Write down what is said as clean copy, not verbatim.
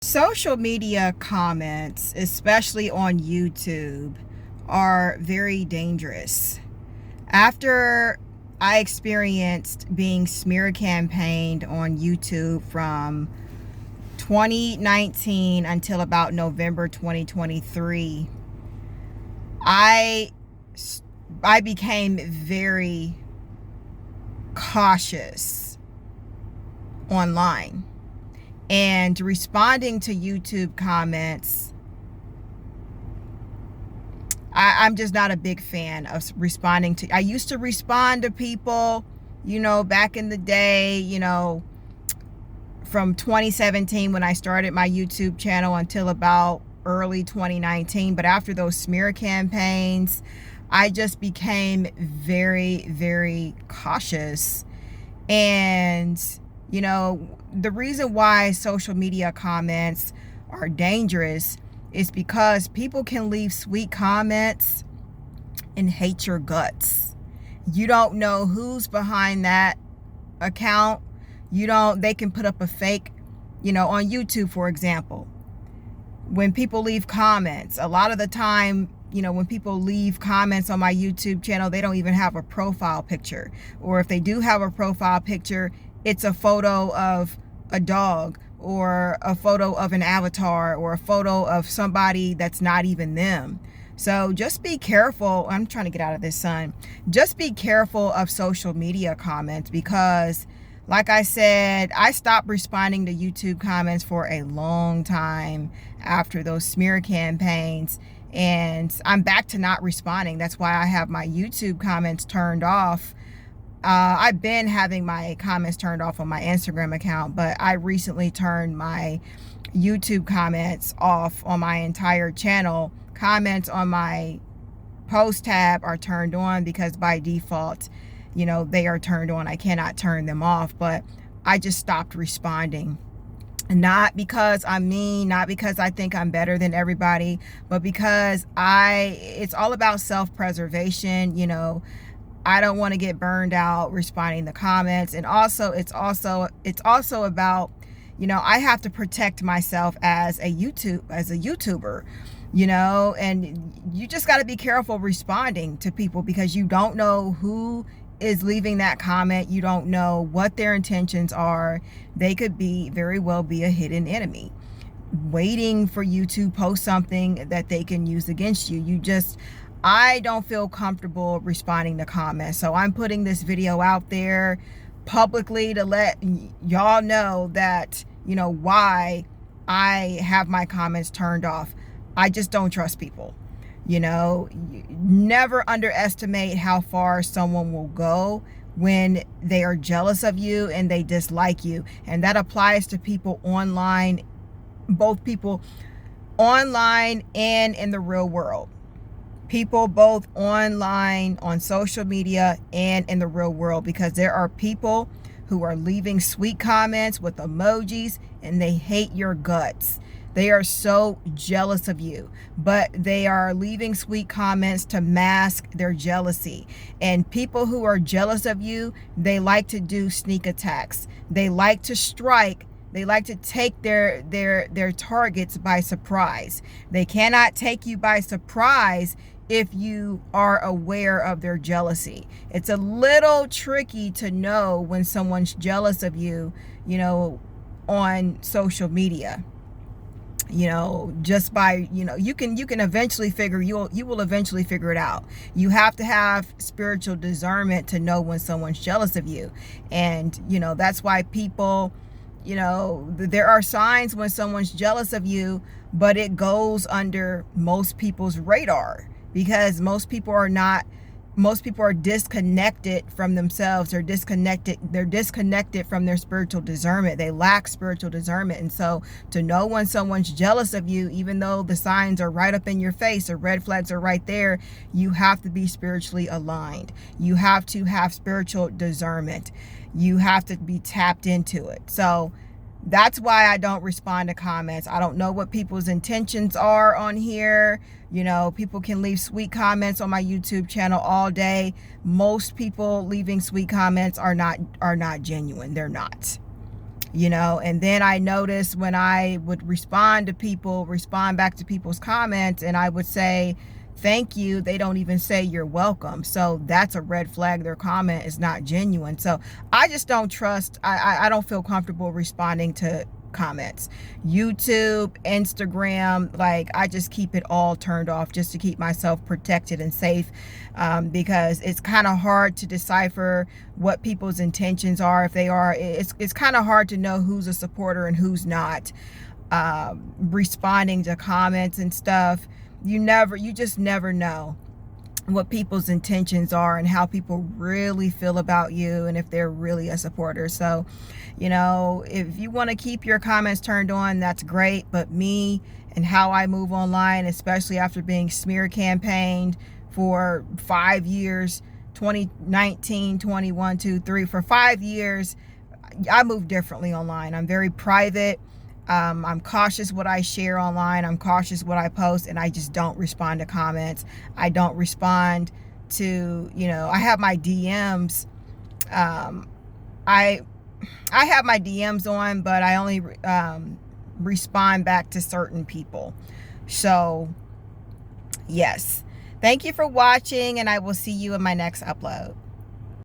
Social media comments, especially on YouTube, are very dangerous. After I experienced being smear campaigned on YouTube from 2019 until about November 2023, I became very cautious online. And responding to YouTube comments, I'm just not a big fan of responding to. I used to respond to people, back in the day, from 2017 when I started my YouTube channel until about early 2019. But after those smear campaigns, I just became very, very cautious. And the reason why social media comments are dangerous is because people can leave sweet comments and hate your guts. You don't know who's behind that account. They can put up a fake, on YouTube, for example. When people leave comments, a lot of the time, when people leave comments on my YouTube channel, they don't even have a profile picture. Or if they do have a profile picture, it's a photo of a dog or a photo of an avatar or a photo of somebody that's not even them. So just be careful. I'm trying to get out of this sun. Just be careful of social media comments because, like I said, I stopped responding to YouTube comments for a long time after those smear campaigns. And I'm back to not responding. That's why I have my YouTube comments turned off. I've been having my comments turned off on my Instagram account, but I recently turned my YouTube comments off on my entire channel. Comments on my post tab are turned on because by default, they are turned on. I cannot turn them off, but I just stopped responding. Not because I'm mean, not because I think I'm better than everybody, but because it's all about self-preservation. I don't want to get burned out responding to comments. And also it's also about, I have to protect myself as a YouTuber, and you just got to be careful responding to people because you don't know who is leaving that comment. You don't know what their intentions are. They could very well be a hidden enemy waiting for you to post something that they can use against you. I don't feel comfortable responding to comments. So I'm putting this video out there publicly to let y'all know that, why I have my comments turned off. I just don't trust people. Never underestimate how far someone will go when they are jealous of you and they dislike you. And that applies to people online, both people online and in the real world. People both online, on social media, and in the real world, because there are people who are leaving sweet comments with emojis and they hate your guts. They are so jealous of you, but they are leaving sweet comments to mask their jealousy. And people who are jealous of you, they like to do sneak attacks. They like to strike. They like to take their targets by surprise. They cannot take you by surprise if you are aware of their jealousy. It's a little tricky to know when someone's jealous of you, on social media. Just by, you can eventually you will eventually figure it out. You have to have spiritual discernment to know when someone's jealous of you. And, that's why people, there are signs when someone's jealous of you, but it goes under most people's radar because most people are disconnected from themselves. They're disconnected from their spiritual discernment. They lack spiritual discernment. And so to know when someone's jealous of you, even though the signs are right up in your face, the red flags are right there, you have to be spiritually aligned. You have to have spiritual discernment. You have to be tapped into it. So that's why I don't respond to comments. I don't know what people's intentions are on here. People can leave sweet comments on my YouTube channel all day. Most people leaving sweet comments are not genuine. They're not. you know. And then I noticed when I would respond back to people's comments, and I would say thank you, they don't even say you're welcome. So that's a red flag. Their comment is not genuine. So I just don't trust, I don't feel comfortable responding to comments. YouTube, Instagram, like I just keep it all turned off just to keep myself protected and safe, because it's kind of hard to decipher what people's intentions are. If they are, it's kind of hard to know who's a supporter and who's not. Responding to comments and stuff, you just never know what people's intentions are and how people really feel about you, and if they're really a supporter. So, you know, if you want to keep your comments turned on, that's great. But me and how I move online, especially after being smear campaigned for 5 years, 2019, 21, 2, 3, for 5 years, I move differently online. I'm very private. I'm cautious what I share online. I'm cautious what I post, and I just don't respond to comments. I don't respond to, you know, I have my DMs. I have my DMs on, but I only respond back to certain people. So, yes. Thank you for watching, and I will see you in my next upload.